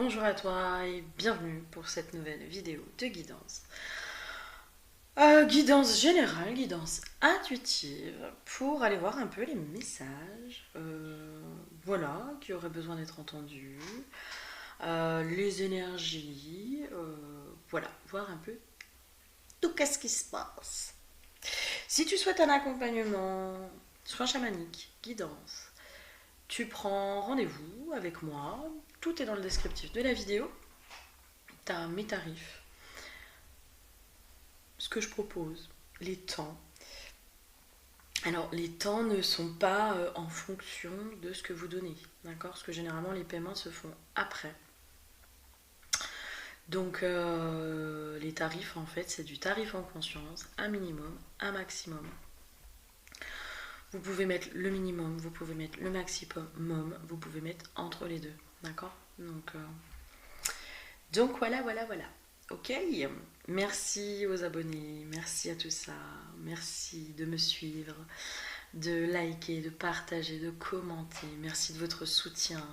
bonjour à toi et bienvenue pour cette nouvelle vidéo de guidance. Guidance générale, guidance intuitive, pour aller voir un peu les messages, voilà, qui auraient besoin d'être entendus, les énergies, voilà, voir un peu tout qu'est-ce qui se passe. Si tu souhaites un accompagnement, soin chamanique, guidance, tu prends rendez-vous avec moi, tout est dans le descriptif de la vidéo. Tu as mes tarifs, ce que je propose, les temps. Alors, les temps ne sont pas en fonction de ce que vous donnez, d'accord? Parce que généralement, les paiements se font après. Donc, les tarifs, en fait, c'est du tarif en conscience, un minimum, un maximum. Vous pouvez mettre le minimum, vous pouvez mettre le maximum, vous pouvez mettre entre les deux, d'accord? Donc voilà. Ok, merci aux abonnés, merci à tout ça, merci de me suivre, de liker, de partager, de commenter, merci de votre soutien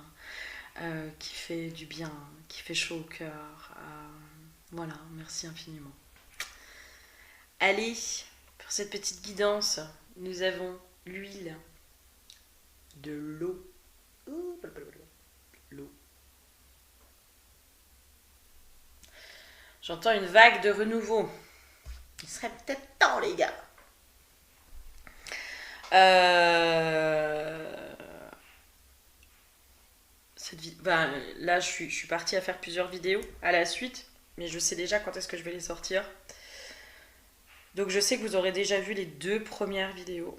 qui fait du bien, qui fait chaud au cœur. Voilà, merci infiniment. Allez, pour cette petite guidance, nous avons l'huile, de l'eau, l'eau. J'entends une vague de renouveau. Il serait peut-être temps, les gars. Là, je suis partie à faire plusieurs vidéos à la suite, mais je sais déjà quand est-ce que je vais les sortir. Donc je sais que vous aurez déjà vu les 2 premières vidéos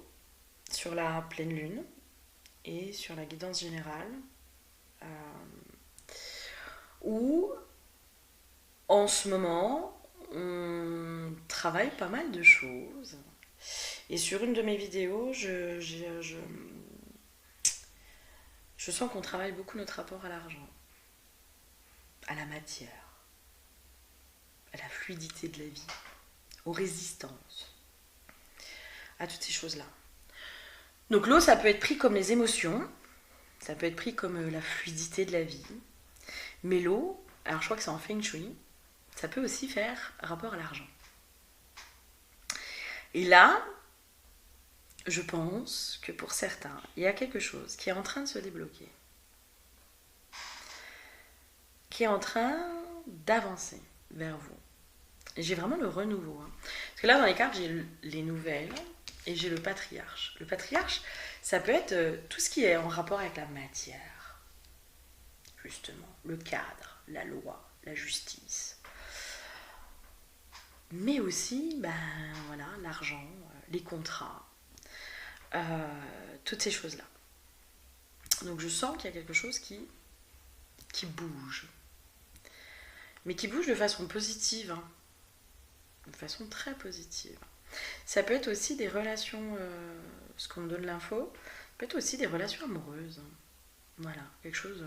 sur la pleine lune et sur la guidance générale, où en ce moment on travaille pas mal de choses. Et sur une de mes vidéos, je sens qu'on travaille beaucoup notre rapport à l'argent, à la matière, à la fluidité de la vie, aux résistances, à toutes ces choses-là. Donc l'eau, ça peut être pris comme les émotions, ça peut être pris comme la fluidité de la vie. Mais l'eau, alors je crois que c'est en Feng Shui, ça peut aussi faire rapport à l'argent. Et là, je pense que pour certains, il y a quelque chose qui est en train de se débloquer, qui est en train d'avancer vers vous. Et j'ai vraiment le renouveau. Parce que là, dans les cartes, j'ai les nouvelles et j'ai le patriarche. Le patriarche, ça peut être tout ce qui est en rapport avec la matière, justement, le cadre, la loi, la justice. Mais aussi, voilà, l'argent, les contrats, toutes ces choses-là. Donc je sens qu'il y a quelque chose qui bouge. Mais qui bouge de façon positive, de façon très positive. Ça peut être aussi des relations, ce qu'on me donne l'info, peut être aussi des relations amoureuses. Voilà, quelque chose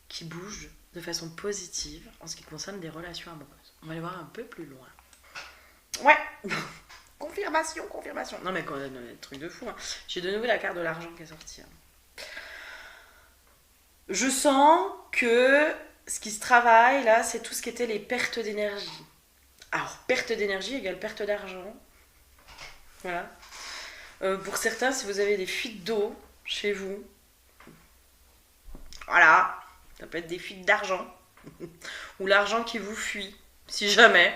qui bouge de façon positive en ce qui concerne des relations amoureuses. On va aller voir un peu plus loin. Ouais. Confirmation. Non mais truc de fou. J'ai de nouveau la carte de l'argent qui est sortie. Je sens que ce qui se travaille là, c'est tout ce qui était les pertes d'énergie. Alors, perte d'énergie égale perte d'argent. Voilà. Pour certains, si vous avez des fuites d'eau chez vous, voilà, ça peut être des fuites d'argent. Ou l'argent qui vous fuit, si jamais.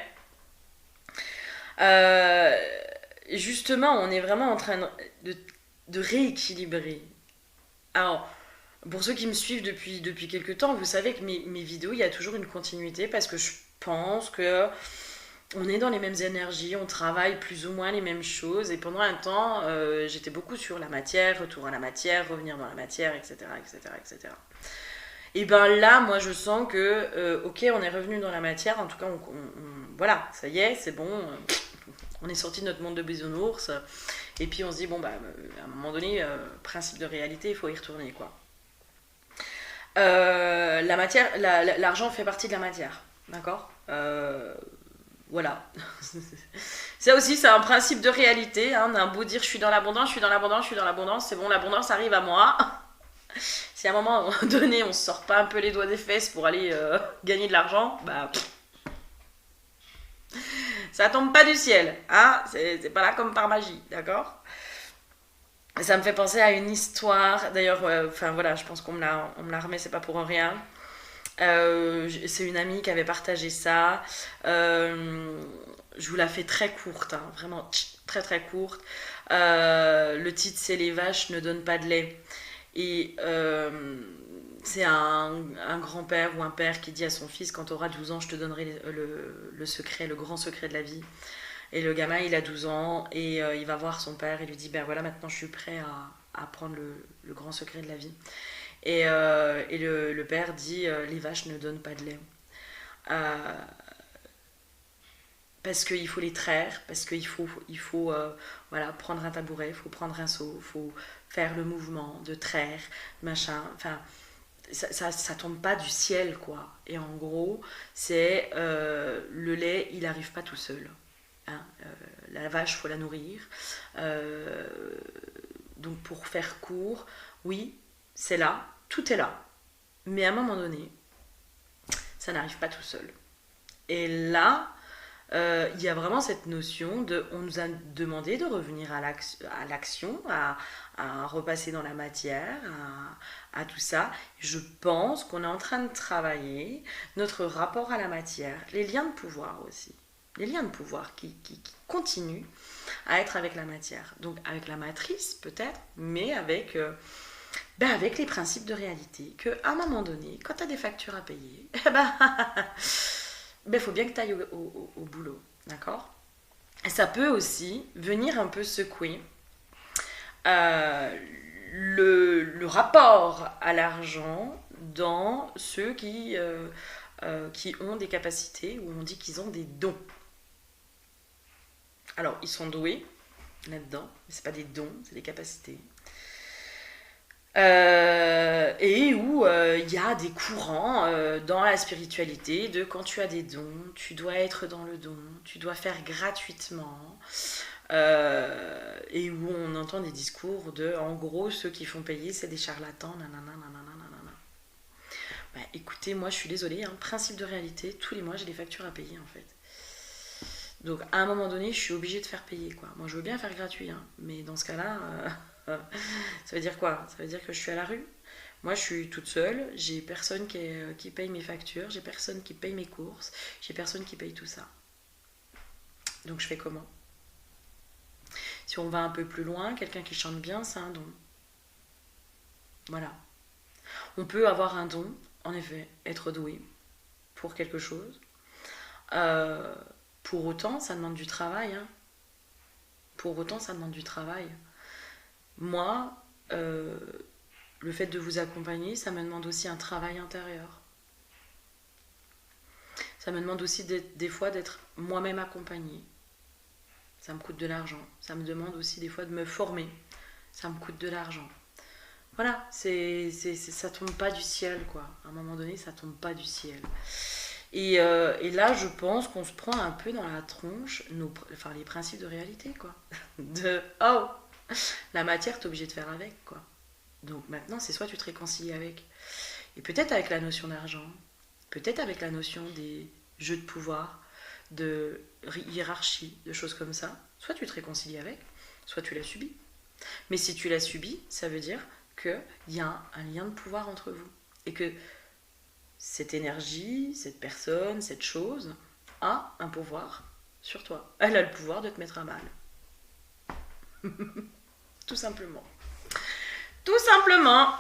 Justement, on est vraiment en train de rééquilibrer. Alors, pour ceux qui me suivent depuis quelques temps, vous savez que mes vidéos, il y a toujours une continuité parce que je pense que on est dans les mêmes énergies, on travaille plus ou moins les mêmes choses. Et pendant un temps, j'étais beaucoup sur la matière, retour à la matière, revenir dans la matière, etc. Et ben là, moi, je sens que, ok, on est revenu dans la matière. En tout cas, voilà, ça y est, c'est bon. On est sorti de notre monde de bisounours. Et puis, on se dit, bon, à un moment donné, principe de réalité, il faut y retourner, quoi. La matière, l'argent fait partie de la matière, d'accord? Voilà. Ça aussi, c'est un principe de réalité. On a beau dire je suis dans l'abondance, c'est bon, l'abondance arrive à moi. Si à un moment donné on se sort pas un peu les doigts des fesses pour aller gagner de l'argent, bah ça tombe pas du ciel, hein, c'est pas là comme par magie, d'accord. Ça me fait penser à une histoire, d'ailleurs, enfin voilà, je pense on me la remet, c'est pas pour rien. C'est une amie qui avait partagé ça. Je vous la fais très courte, hein, vraiment très très courte. Le titre c'est Les vaches ne donnent pas de lait. Et c'est un grand-père ou un père qui dit à son fils: quand tu auras 12 ans, je te donnerai le secret, le grand secret de la vie. Et le gamin, il a 12 ans et il va voir son père et lui dit: ben voilà, maintenant je suis prêt à apprendre le grand secret de la vie. Et le père dit: les vaches ne donnent pas de lait. Euh, Parce qu'il faut les traire, parce il faut voilà, prendre un tabouret, il faut prendre un seau, il faut faire le mouvement de traire, machin. Enfin, ça tombe pas du ciel, quoi. Et en gros, c'est le lait, il arrive pas tout seul. Hein. La vache, faut la nourrir. Euh, donc pour faire court, oui, c'est là, tout est là. Mais à un moment donné, ça n'arrive pas tout seul. Et là, il y a vraiment cette notion de, on nous a demandé de revenir à l'action, à repasser dans la matière, à tout ça. Je pense qu'on est en train de travailler notre rapport à la matière, les liens de pouvoir aussi. Les liens de pouvoir qui continuent à être avec la matière. Donc avec la matrice peut-être, mais avec les principes de réalité. Qu'à un moment donné, quand tu as des factures à payer, faut bien que tu ailles au boulot. D'accord. Et ça peut aussi venir un peu secouer euh, le rapport à l'argent dans ceux qui ont des capacités, où on dit qu'ils ont des dons. Alors, ils sont doués là-dedans, mais c'est pas des dons, c'est des capacités. Et où il y a des courants dans la spiritualité de quand tu as des dons, tu dois être dans le don, tu dois faire gratuitement. Et où on entend des discours de, en gros, ceux qui font payer, c'est des charlatans, nanana, nanana, nanana. Bah, écoutez, moi je suis désolée, hein, principe de réalité, tous les mois j'ai des factures à payer en fait. Donc à un moment donné, je suis obligée de faire payer, quoi. Moi je veux bien faire gratuit, hein, mais dans ce cas-là, ça veut dire quoi? Ça veut dire que je suis à la rue. Moi je suis toute seule, j'ai personne qui paye mes factures, j'ai personne qui paye mes courses, j'ai personne qui paye tout ça. Donc je fais comment? Si on va un peu plus loin, quelqu'un qui chante bien, c'est un don. Voilà. On peut avoir un don, en effet, être doué pour quelque chose. Euh, pour autant, ça demande du travail. Hein. Pour autant, ça demande du travail. Moi, le fait de vous accompagner, ça me demande aussi un travail intérieur. Ça me demande aussi des fois d'être moi-même accompagnée. Ça me coûte de l'argent. Ça me demande aussi des fois de me former. Ça me coûte de l'argent. Voilà, ça tombe pas du ciel, quoi. À un moment donné, ça tombe pas du ciel. Et là, je pense qu'on se prend un peu dans la tronche les principes de réalité, quoi. De, oh, la matière, t'es obligé de faire avec, quoi. Donc maintenant, c'est soit tu te réconcilies avec, et peut-être avec la notion d'argent, peut-être avec la notion des jeux de pouvoir, de hiérarchie, de choses comme ça, soit tu te réconcilies avec, soit tu l'as subi. Mais si tu l'as subi, ça veut dire qu'il y a un lien de pouvoir entre vous. Et que cette énergie, cette personne, cette chose a un pouvoir sur toi. Elle a le pouvoir de te mettre à mal. Tout simplement. Tout simplement.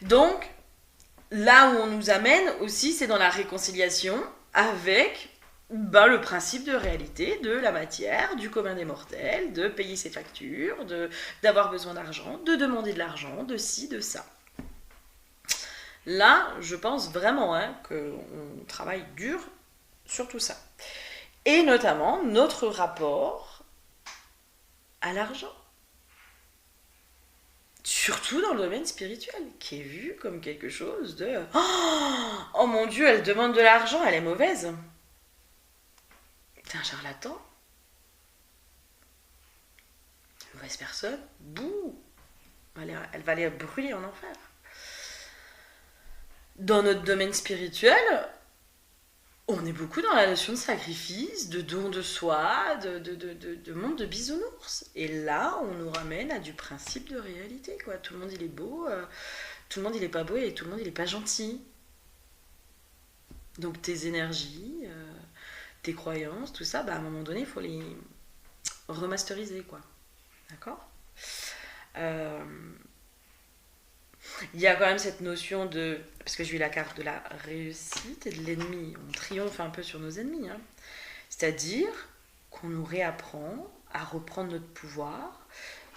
Donc, là où on nous amène aussi, c'est dans la réconciliation avec le principe de réalité de la matière, du commun des mortels, de payer ses factures, d'avoir besoin d'argent, de demander de l'argent, de ci, de ça. Là, je pense vraiment qu'on travaille dur sur tout ça. Et notamment notre rapport à l'argent. Surtout dans le domaine spirituel, qui est vu comme quelque chose de oh mon Dieu, elle demande de l'argent, elle est mauvaise. T'es un charlatan. Mauvaise personne. Bouh. Elle va aller brûler en enfer. Dans notre domaine spirituel, on est beaucoup dans la notion de sacrifice, de don de soi, de monde de bisounours. Et là, on nous ramène à du principe de réalité, quoi. Tout le monde, il est beau, tout le monde, il est pas beau, et tout le monde, il est pas gentil. Donc tes énergies, tes croyances, tout ça, à un moment donné, il faut les remasteriser, quoi. D'accord ? Il y a quand même cette notion de... Parce que j'ai eu la carte de la réussite et de l'ennemi. On triomphe un peu sur nos ennemis. Hein. C'est-à-dire qu'on nous réapprend à reprendre notre pouvoir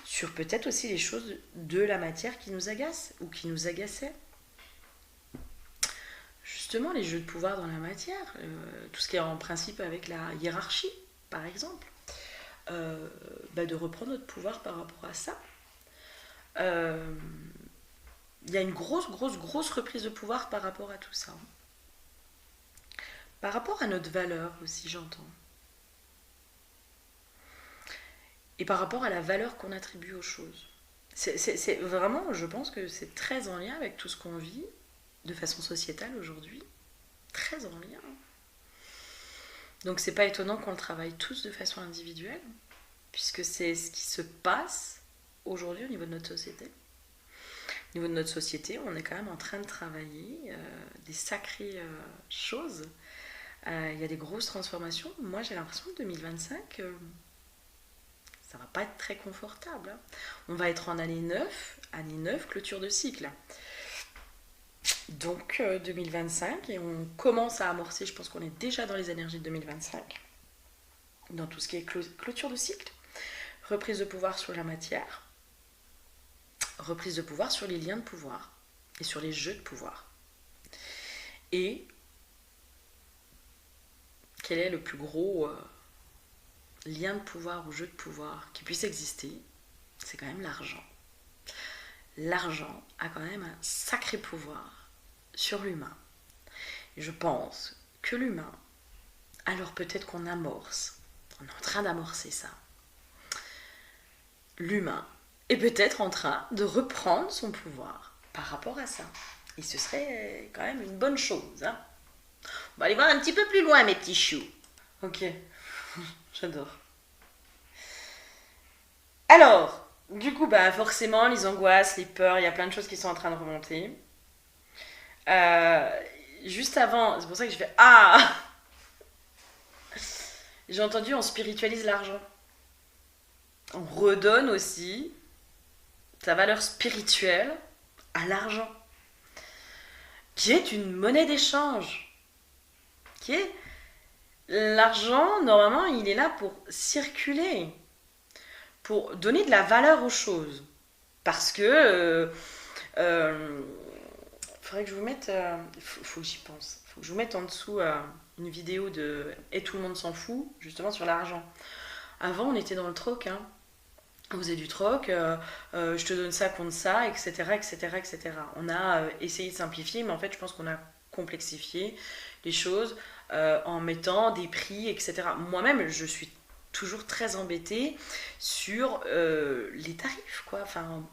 sur peut-être aussi les choses de la matière qui nous agacent ou qui nous agaçaient. Justement, les jeux de pouvoir dans la matière, tout ce qui est en principe avec la hiérarchie, par exemple. De reprendre notre pouvoir par rapport à ça. Il y a une grosse reprise de pouvoir par rapport à tout ça. Par rapport à notre valeur aussi, j'entends. Et par rapport à la valeur qu'on attribue aux choses. C'est vraiment, je pense que c'est très en lien avec tout ce qu'on vit de façon sociétale aujourd'hui. Très en lien. Donc c'est pas étonnant qu'on le travaille tous de façon individuelle, puisque c'est ce qui se passe aujourd'hui au niveau de notre société. Au niveau de notre société, on est quand même en train de travailler des sacrées choses. Il y a des grosses transformations. Moi, j'ai l'impression que 2025, ça va pas être très confortable. Hein. On va être en année 9, clôture de cycle. Donc 2025, et on commence à amorcer, je pense qu'on est déjà dans les énergies de 2025, dans tout ce qui est clôture de cycle, reprise de pouvoir sur la matière, reprise de pouvoir sur les liens de pouvoir et sur les jeux de pouvoir. Et quel est le plus gros lien de pouvoir ou jeu de pouvoir qui puisse exister? C'est quand même l'argent. L'argent a quand même un sacré pouvoir sur l'humain. Et je pense que l'humain, alors peut-être qu'on amorce, on est en train d'amorcer ça. L'humain est peut-être en train de reprendre son pouvoir par rapport à ça. Et ce serait quand même une bonne chose. Hein. On va aller voir un petit peu plus loin, mes petits choux. Ok, j'adore. Alors, du coup, forcément, les angoisses, les peurs, il y a plein de choses qui sont en train de remonter. Juste avant, c'est pour ça que je fais ah. J'ai entendu, on spiritualise l'argent. On redonne aussi sa valeur spirituelle à l'argent, qui est une monnaie d'échange. Qui est l'argent, normalement, il est là pour circuler, pour donner de la valeur aux choses. Parce que faudrait que je vous mette, faut que j'y pense. Faut que je vous mette en dessous une vidéo de Et tout le monde s'en fout, justement sur l'argent. Avant, on était dans le troc, hein. On faisait du troc, je te donne ça contre ça, etc., etc., etc. On a essayé de simplifier, mais en fait, je pense qu'on a complexifié les choses en mettant des prix, etc. Moi-même, je suis toujours très embêtée sur les tarifs, quoi. Enfin,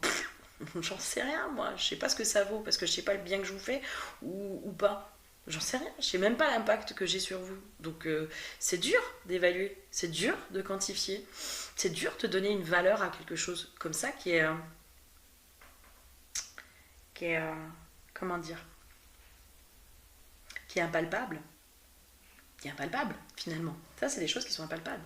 j'en sais rien, moi. Je sais pas ce que ça vaut, parce que je sais pas le bien que je vous fais ou pas. J'en sais rien, je sais même pas l'impact que j'ai sur vous. Donc c'est dur d'évaluer, c'est dur de quantifier, c'est dur de donner une valeur à quelque chose comme ça qui est comment dire, qui est impalpable. Qui est impalpable finalement. Ça, c'est des choses qui sont impalpables.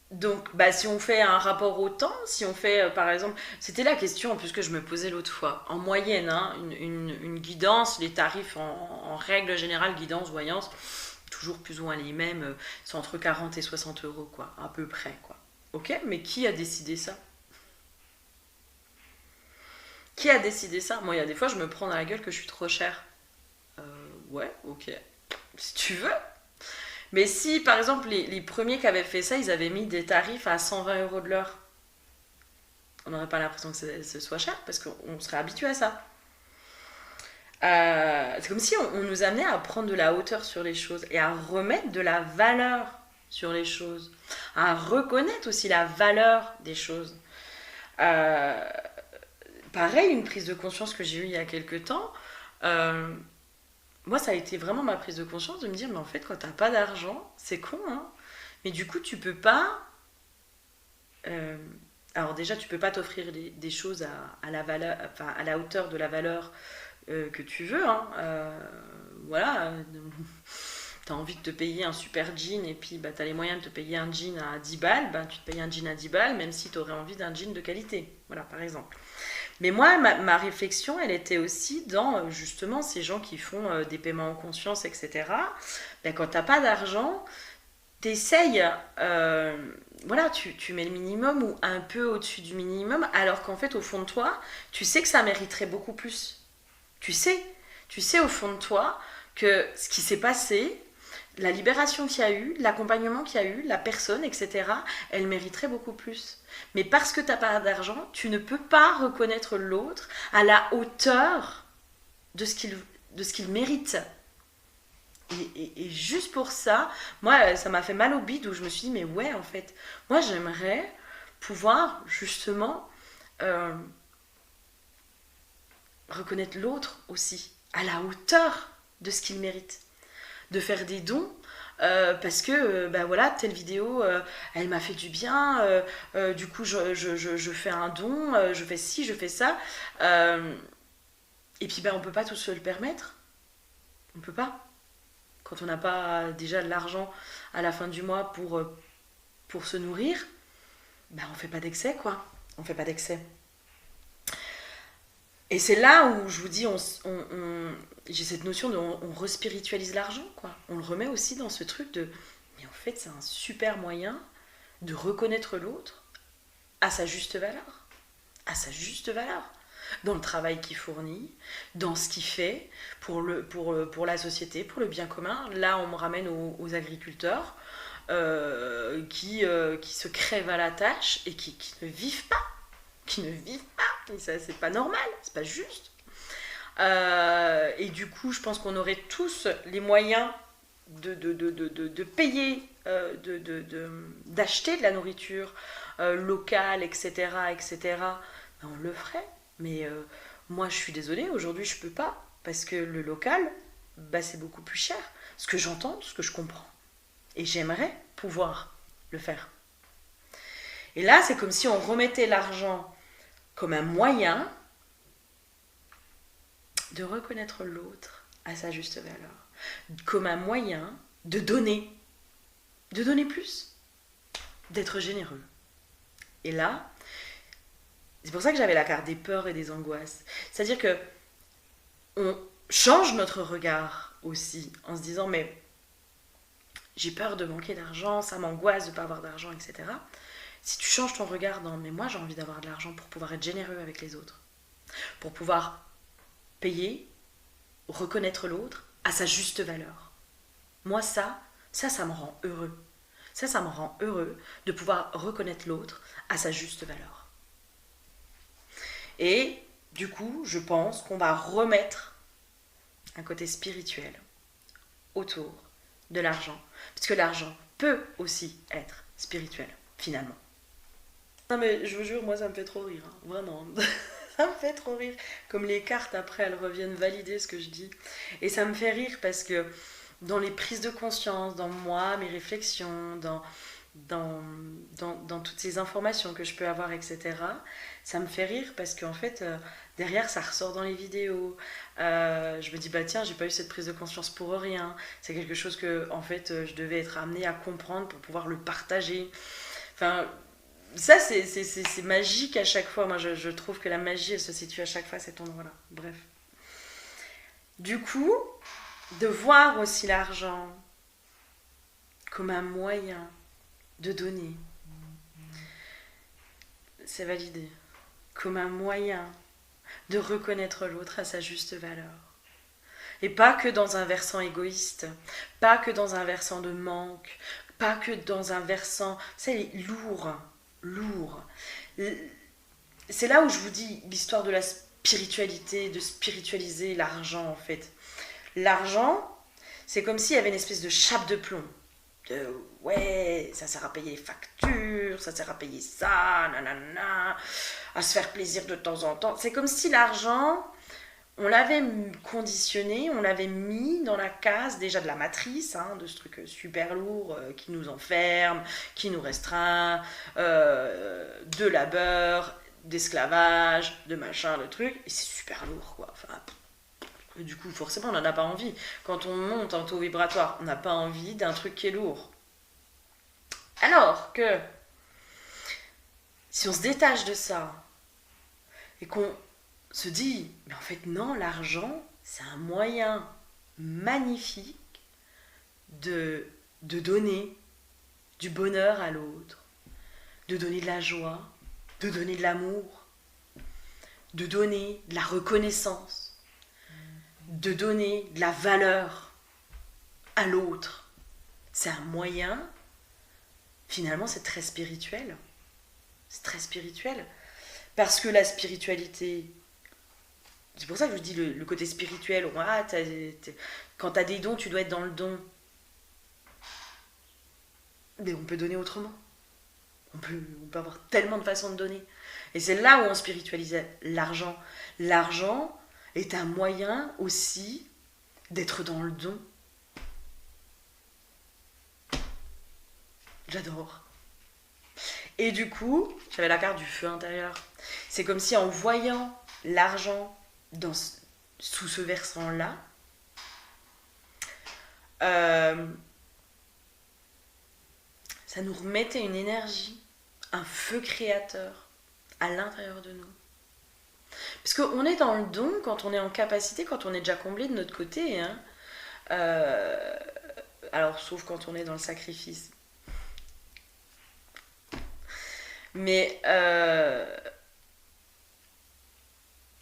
Donc, si on fait un rapport au temps, si on fait, par exemple, c'était la question en plus que je me posais l'autre fois. En moyenne, hein, une guidance, les tarifs en règle générale, guidance, voyance, toujours plus ou moins les mêmes, sont entre 40 et 60 euros, quoi, à peu près, quoi. Ok, mais qui a décidé ça? Qui a décidé ça? Moi, il y a des fois, je me prends dans la gueule que je suis trop chère. Ouais, ok. Si tu veux. Mais si, par exemple, les premiers qui avaient fait ça, ils avaient mis des tarifs à 120 euros de l'heure, on n'aurait pas l'impression que ce soit cher, parce qu'on serait habitué à ça. C'est comme si on nous amenait à prendre de la hauteur sur les choses et à remettre de la valeur sur les choses, à reconnaître aussi la valeur des choses. Pareil, une prise de conscience que j'ai eue il y a quelques temps, moi ça a été vraiment ma prise de conscience de me dire mais en fait quand t'as pas d'argent, c'est con hein, mais du coup tu peux pas... alors déjà tu peux pas t'offrir des choses à la valeur, enfin, à la hauteur de la valeur que tu veux, hein. Voilà, t'as envie de te payer un super jean et puis bah, t'as les moyens de te payer un jean à 10 balles, bah, tu te payes un jean à 10 balles même si t'aurais envie d'un jean de qualité, voilà par exemple. Mais moi, ma réflexion, elle était aussi dans justement ces gens qui font des paiements en conscience, etc. Ben, quand t'as pas d'argent, t'essayes, voilà, tu mets le minimum ou un peu au-dessus du minimum, alors qu'en fait, au fond de toi, tu sais que ça mériterait beaucoup plus. Tu sais au fond de toi que ce qui s'est passé, la libération qu'il y a eu, l'accompagnement qu'il y a eu, la personne, etc., elle mériterait beaucoup plus. Mais parce que tu n'as pas d'argent, tu ne peux pas reconnaître l'autre à la hauteur de ce qu'il mérite. Et juste pour ça, moi, ça m'a fait mal au bide où je me suis dit, mais ouais, en fait, moi, j'aimerais pouvoir justement reconnaître l'autre aussi, à la hauteur de ce qu'il mérite. De faire des dons, parce que bah voilà, telle vidéo elle m'a fait du bien, du coup je fais un don, je fais ci, je fais ça, et puis bah, on peut pas tous se le permettre, on peut pas quand on n'a pas déjà de l'argent à la fin du mois pour se nourrir, bah on fait pas d'excès quoi, on fait pas d'excès. Et c'est là où je vous dis, j'ai cette notion de on respiritualise l'argent, quoi. On le remet aussi dans ce truc de, mais en fait, c'est un super moyen de reconnaître l'autre à sa juste valeur. À sa juste valeur. Dans le travail qu'il fournit, dans ce qu'il fait pour la société, pour le bien commun. Là, on me ramène aux agriculteurs qui se crèvent à la tâche et qui ne vivent pas. Qui ne vivent pas. Et ça, c'est pas normal, c'est pas juste. Et du coup, je pense qu'on aurait tous les moyens de payer, d'acheter de la nourriture locale, etc., etc. Ben, on le ferait. Mais moi, je suis désolée, aujourd'hui, je peux pas. Parce que le local, bah, c'est beaucoup plus cher. Ce que j'entends, ce que je comprends. Et j'aimerais pouvoir le faire. Et là, c'est comme si on remettait l'argent comme un moyen de reconnaître l'autre à sa juste valeur, comme un moyen de donner plus, d'être généreux. Et là, c'est pour ça que j'avais la carte des peurs et des angoisses. C'est-à-dire que on change notre regard aussi en se disant mais j'ai peur de manquer d'argent, ça m'angoisse de ne pas avoir d'argent, etc. Si tu changes ton regard dans mais moi j'ai envie d'avoir de l'argent pour pouvoir être généreux avec les autres, pour pouvoir payer, reconnaître l'autre à sa juste valeur. Moi ça me rend heureux. Ça me rend heureux de pouvoir reconnaître l'autre à sa juste valeur. Et du coup, je pense qu'on va remettre un côté spirituel autour de l'argent, puisque l'argent peut aussi être spirituel, finalement. Non mais je vous jure, moi ça me fait trop rire, hein, vraiment. Ça me fait trop rire. Comme les cartes après, elles reviennent valider ce que je dis. Et ça me fait rire parce que dans les prises de conscience, dans moi, mes réflexions, dans toutes ces informations que je peux avoir, etc., ça me fait rire parce qu'en fait, derrière, ça ressort dans les vidéos. Je me dis, bah tiens, j'ai pas eu cette prise de conscience pour rien. C'est quelque chose que, en fait, je devais être amenée à comprendre pour pouvoir le partager. Enfin, ça, c'est magique à chaque fois. Moi, je trouve que la magie, elle se situe à chaque fois à cet endroit-là. Bref. Du coup, de voir aussi l'argent comme un moyen de donner, c'est validé. Comme un moyen de reconnaître l'autre à sa juste valeur. Et pas que dans un versant égoïste, pas que dans un versant de manque, pas que dans un versant, c'est lourd. C'est là où je vous dis l'histoire de la spiritualité, de spiritualiser l'argent en fait. L'argent, c'est comme s'il y avait une espèce de chape de plomb. ouais, ça sert à payer les factures, ça sert à payer ça, nanana, à se faire plaisir de temps en temps. C'est comme si l'argent, on l'avait conditionné, on l'avait mis dans la case déjà de la matrice, hein, de ce truc super lourd qui nous enferme, qui nous restreint, de labeur, d'esclavage, de machin, de truc, et c'est super lourd, quoi. Enfin, du coup, forcément, on n'en a pas envie. Quand on monte en taux vibratoire, on n'a pas envie d'un truc qui est lourd. Alors que, si on se détache de ça, et qu'on se dit, mais en fait, non, l'argent, c'est un moyen magnifique de donner du bonheur à l'autre, de donner de la joie, de donner de l'amour, de donner de la reconnaissance, de donner de la valeur à l'autre. C'est un moyen, finalement c'est très spirituel. C'est très spirituel. Parce que la spiritualité, c'est pour ça que je dis le côté spirituel, quand tu as des dons, tu dois être dans le don. Mais on peut donner autrement. On peut avoir tellement de façons de donner. Et c'est là où on spiritualise l'argent. L'argent est un moyen aussi d'être dans le don. J'adore. Et du coup, j'avais la carte du feu intérieur. C'est comme si en voyant l'argent sous ce versant-là, ça nous remettait une énergie, un feu créateur à l'intérieur de nous. Parce qu'on est dans le don quand on est en capacité, quand on est déjà comblé de notre côté. Hein. Alors, sauf quand on est dans le sacrifice. Mais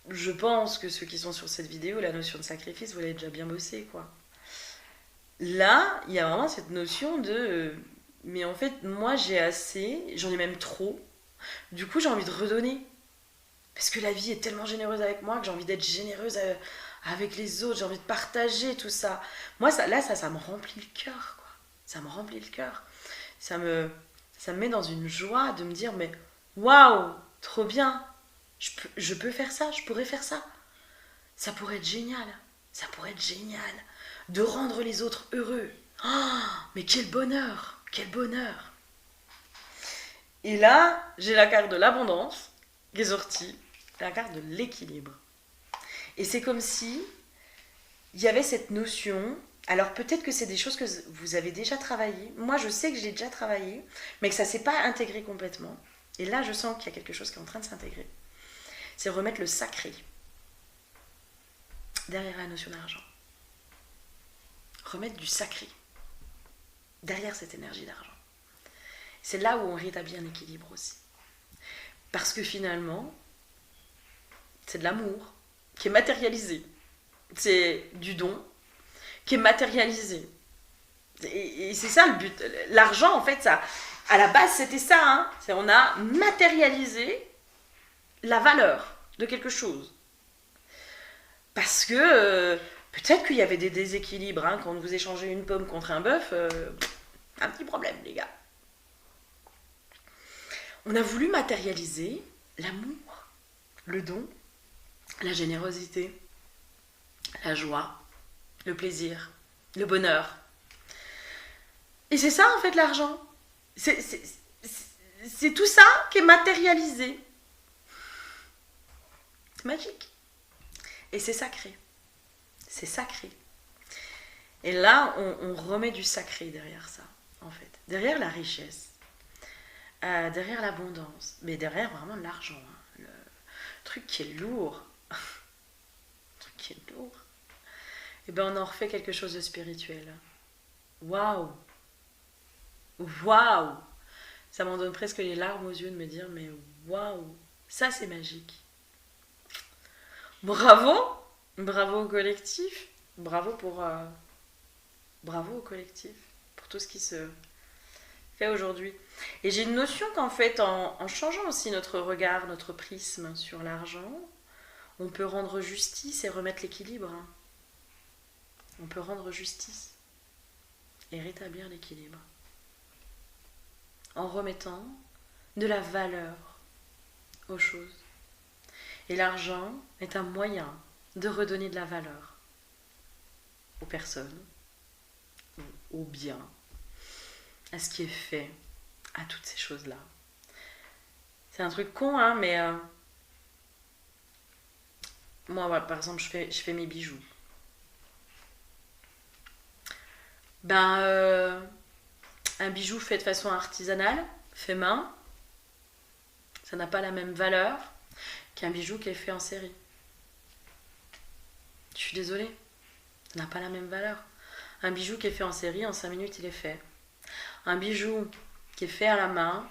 je pense que ceux qui sont sur cette vidéo, la notion de sacrifice, vous l'avez déjà bien bossé, quoi. Là, il y a vraiment cette notion de... mais en fait, moi, j'ai assez, j'en ai même trop. Du coup, j'ai envie de redonner. Parce que la vie est tellement généreuse avec moi que j'ai envie d'être généreuse avec les autres. J'ai envie de partager tout ça. Moi, ça me remplit le cœur, quoi. Ça me remplit le cœur. Ça me met dans une joie de me dire, mais waouh, trop bien. Je peux faire ça, je pourrais faire ça. Ça pourrait être génial. Ça pourrait être génial. De rendre les autres heureux. Oh, mais quel bonheur. Quel bonheur. Et là, j'ai la carte de l'abondance qui est sortie. La carte de l'équilibre. Et c'est comme si il y avait cette notion. Alors peut-être que c'est des choses que vous avez déjà travaillées. Moi, je sais que j'ai déjà travaillé, mais que ça ne s'est pas intégré complètement. Et là, je sens qu'il y a quelque chose qui est en train de s'intégrer. C'est remettre le sacré derrière la notion d'argent. Remettre du sacré derrière cette énergie d'argent. C'est là où on rétablit un équilibre aussi. Parce que finalement, c'est de l'amour qui est matérialisé. C'est du don qui est matérialisé. Et c'est ça le but. L'argent, en fait, ça, à la base, c'était ça. Hein. On a matérialisé la valeur de quelque chose. Parce que peut-être qu'il y avait des déséquilibres. Hein, quand vous échangez une pomme contre un bœuf, un petit problème, les gars. On a voulu matérialiser l'amour, le don, la générosité, la joie, le plaisir, le bonheur. Et c'est ça en fait l'argent. C'est tout ça qui est matérialisé. C'est magique. Et c'est sacré. C'est sacré. Et là, on remet du sacré derrière ça, en fait. Derrière la richesse. Derrière l'abondance. Mais derrière vraiment l'argent. Hein. Le truc qui est lourd. Le truc qui est lourd. Et ben on en refait quelque chose de spirituel. Waouh! Waouh! Ça m'en donne presque les larmes aux yeux de me dire, mais waouh! Ça c'est magique. Bravo! Bravo au collectif. Bravo au collectif. Pour tout ce qui se fait aujourd'hui. Et j'ai une notion qu'en fait, en changeant aussi notre regard, notre prisme sur l'argent, on peut rendre justice et remettre l'équilibre. On peut rendre justice et rétablir l'équilibre. en remettant de la valeur aux choses. Et l'argent est un moyen de redonner de la valeur aux personnes, aux biens, à ce qui est fait, à toutes ces choses-là. C'est un truc con, hein, mais moi, voilà, par exemple, je fais mes bijoux. Ben, un bijou fait de façon artisanale, fait main, ça n'a pas la même valeur qu'un bijou qui est fait en série. Je suis désolée, ça n'a pas la même valeur. Un bijou qui est fait en série, en 5 minutes, il est fait. Un bijou qui est fait à la main,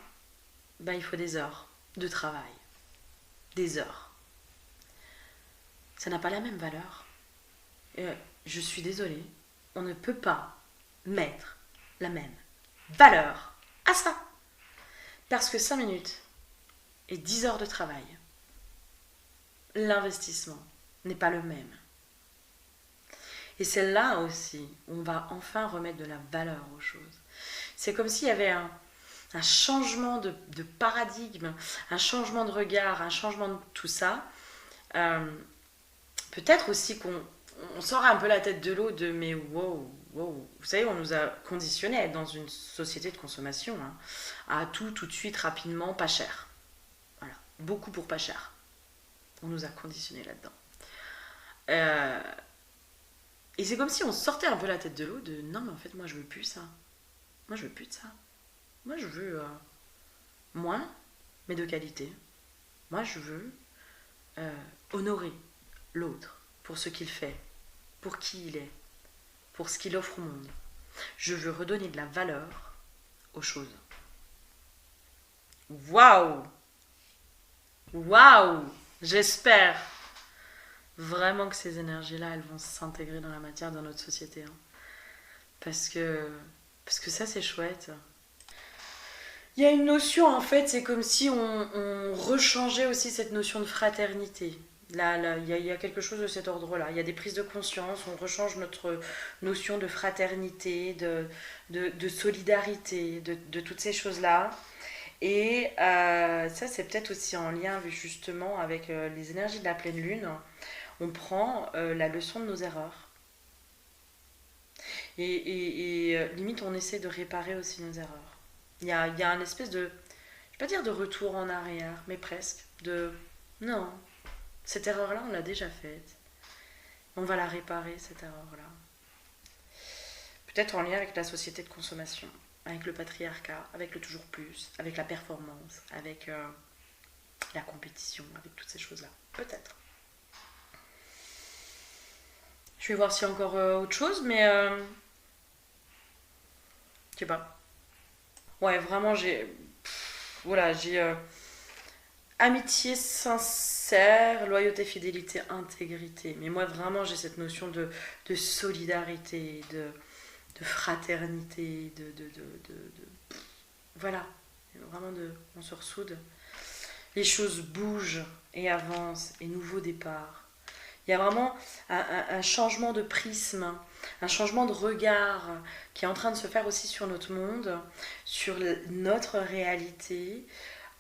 ben, il faut des heures de travail. Des heures. Ça n'a pas la même valeur. Je suis désolée, on ne peut pas mettre la même valeur à ça. Parce que 5 minutes et 10 heures de travail, l'investissement n'est pas le même. Et c'est là aussi où on va enfin remettre de la valeur aux choses. C'est comme s'il y avait un changement de paradigme, un changement de regard, un changement de tout ça. Peut-être aussi qu'on sort un peu la tête de l'eau de mais wow, wow. Vous savez, on nous a conditionnés à être dans une société de consommation, hein, à tout de suite, rapidement, pas cher. Voilà, beaucoup pour pas cher. On nous a conditionnés là-dedans. Et c'est comme si on sortait un peu la tête de l'eau de non, mais en fait, moi, je veux plus ça. Moi, je veux plus de ça. Moi, je veux moins, mais de qualité. Moi, je veux honorer l'autre pour ce qu'il fait, pour qui il est, pour ce qu'il offre au monde. Je veux redonner de la valeur aux choses. Waouh! Waouh! J'espère vraiment que ces énergies-là, elles vont s'intégrer dans la matière, dans notre société. Hein. Parce que ça, c'est chouette. Il y a une notion, en fait, c'est comme si on rechangeait aussi cette notion de fraternité. Là, il y a quelque chose de cet ordre-là. Il y a des prises de conscience, on rechange notre notion de fraternité, de solidarité, de toutes ces choses-là. Et ça, c'est peut-être aussi en lien justement avec les énergies de la pleine lune. On prend la leçon de nos erreurs. Et limite, on essaie de réparer aussi nos erreurs. Il y a un espèce de, je vais pas dire de retour en arrière, mais presque. Non, cette erreur-là, on l'a déjà faite. On va la réparer, cette erreur-là. Peut-être en lien avec la société de consommation, avec le patriarcat, avec le toujours plus, avec la performance, avec la compétition, avec toutes ces choses-là. Peut-être. Je vais voir s'il y a encore autre chose, mais je sais pas. Ouais, vraiment, j'ai amitié sincère, loyauté, fidélité, intégrité. Mais moi, vraiment, j'ai cette notion de solidarité, de fraternité, voilà. Vraiment, on se ressoude. Les choses bougent et avancent, et nouveau départ. Il y a vraiment un changement de prisme, un changement de regard qui est en train de se faire aussi sur notre monde, sur notre réalité.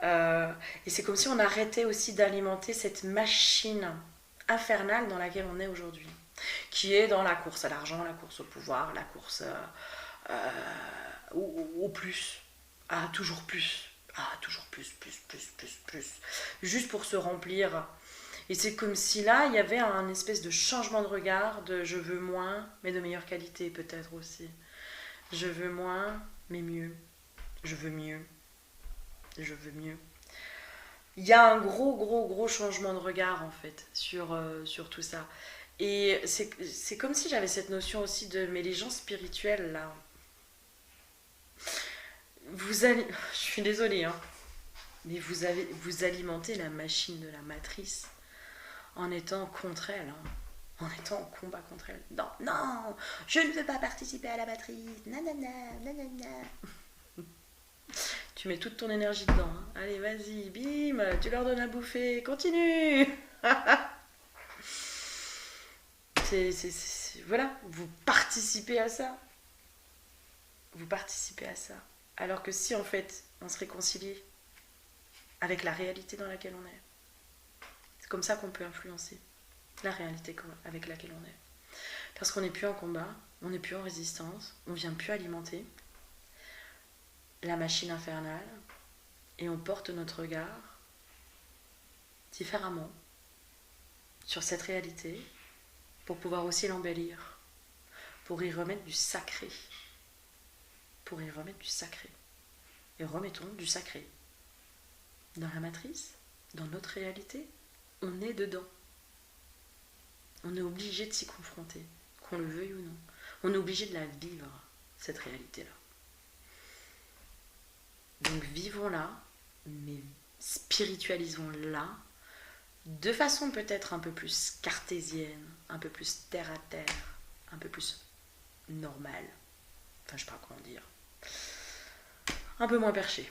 Et c'est comme si on arrêtait aussi d'alimenter cette machine infernale dans laquelle on est aujourd'hui, qui est dans la course à l'argent, la course au pouvoir, la course au plus, à toujours plus, plus, juste pour se remplir. Et c'est comme si là, il y avait un espèce de changement de regard, de je veux moins, mais de meilleure qualité peut-être aussi. Je veux moins, mais mieux. Je veux mieux. Je veux mieux. Il y a un gros changement de regard en fait sur tout ça. Et c'est comme si j'avais cette notion aussi de, mais les gens spirituels là, je suis désolée, hein, mais vous alimentez la machine de la matrice en étant contre elle, hein, en étant en combat contre elle. Non, non, je ne veux pas participer à la matrice, nanana, nanana. Tu mets toute ton énergie dedans, hein. Allez, vas-y, bim, tu leur donnes à bouffer, continue. Voilà, vous participez à ça. Vous participez à ça. Alors que si en fait on se réconcilie avec la réalité dans laquelle on est, c'est comme ça qu'on peut influencer la réalité avec laquelle on est. Parce qu'on n'est plus en combat, on n'est plus en résistance, on ne vient plus alimenter la machine infernale et on porte notre regard différemment sur cette réalité pour pouvoir aussi l'embellir, pour y remettre du sacré. Pour y remettre du sacré. Et remettons du sacré. Dans la matrice, dans notre réalité, on est dedans. On est obligé de s'y confronter, qu'on le veuille ou non. On est obligé de la vivre, cette réalité-là. Donc vivons-la, mais spiritualisons-la de façon peut-être un peu plus cartésienne, un peu plus terre à terre, un peu plus normale. Enfin, je sais pas comment dire. Un peu moins perché.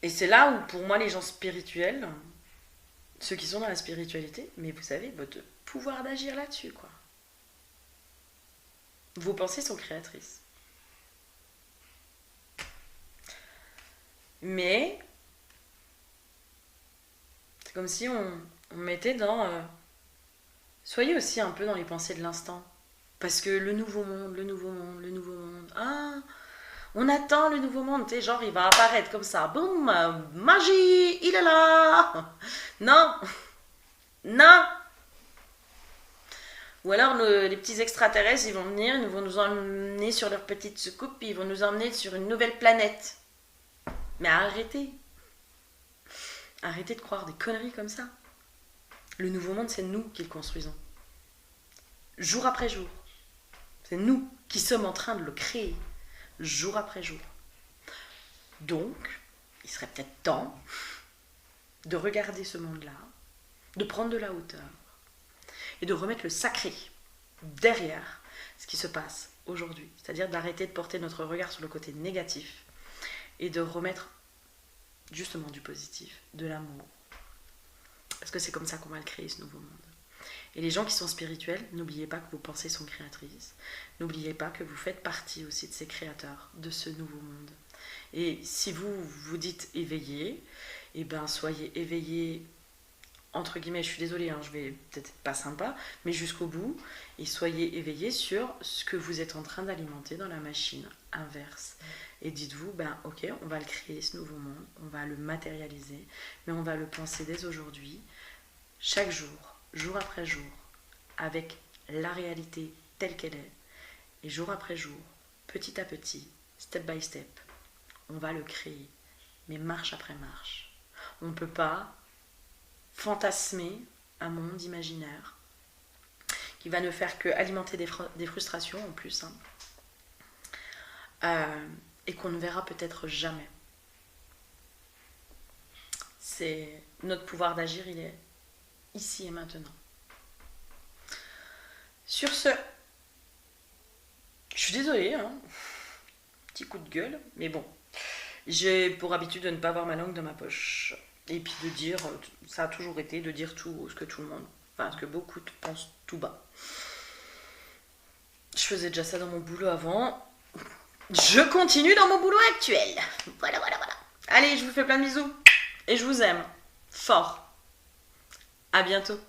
Et c'est là où, pour moi, les gens spirituels, ceux qui sont dans la spiritualité, mais vous savez, votre pouvoir d'agir là-dessus, quoi. Vos pensées sont créatrices. Mais c'est comme si on mettait dans... soyez aussi un peu dans les pensées de l'instant. Parce que le nouveau monde, le nouveau monde, le nouveau monde... Ah, on attend le nouveau monde, tu sais, genre il va apparaître comme ça. Boum, magie, il est là. Non, non. Ou alors les petits extraterrestres, ils vont venir, ils vont nous emmener sur leur petite soucoupe, puis ils vont nous emmener sur une nouvelle planète. Mais arrêtez. Arrêtez de croire des conneries comme ça. Le nouveau monde, c'est nous qui le construisons. Jour après jour. C'est nous qui sommes en train de le créer. Jour après jour. Donc, il serait peut-être temps de regarder ce monde-là, de prendre de la hauteur et de remettre le sacré derrière ce qui se passe aujourd'hui. C'est-à-dire d'arrêter de porter notre regard sur le côté négatif et de remettre justement du positif, de l'amour. Parce que c'est comme ça qu'on va le créer, ce nouveau monde. Et les gens qui sont spirituels, n'oubliez pas que vos pensées sont créatrices. N'oubliez pas que vous faites partie aussi de ces créateurs, de ce nouveau monde. Et si vous vous dites éveillé, eh ben soyez éveillé, entre guillemets, je suis désolée, hein, je vais peut-être être pas sympa, mais jusqu'au bout, et soyez éveillé sur ce que vous êtes en train d'alimenter dans la machine inverse. Et dites-vous, ben ok, on va le créer, ce nouveau monde, on va le matérialiser, mais on va le penser dès aujourd'hui, chaque jour, jour après jour, avec la réalité telle qu'elle est, et jour après jour, petit à petit, step by step, on va le créer, mais marche après marche. On ne peut pas fantasmer un monde imaginaire qui va ne faire qu'alimenter des frustrations en plus, et qu'on ne verra peut-être jamais. C'est notre pouvoir d'agir, il est ici et maintenant. Sur ce, je suis désolée, petit coup de gueule, mais bon, j'ai pour habitude de ne pas avoir ma langue dans ma poche. Et puis de dire, ça a toujours été de dire tout ce que tout le monde, enfin ce que beaucoup pensent tout bas. Je faisais déjà ça dans mon boulot avant. Je continue dans mon boulot actuel. Voilà. Allez, je vous fais plein de bisous. Et je vous aime. Fort. À bientôt.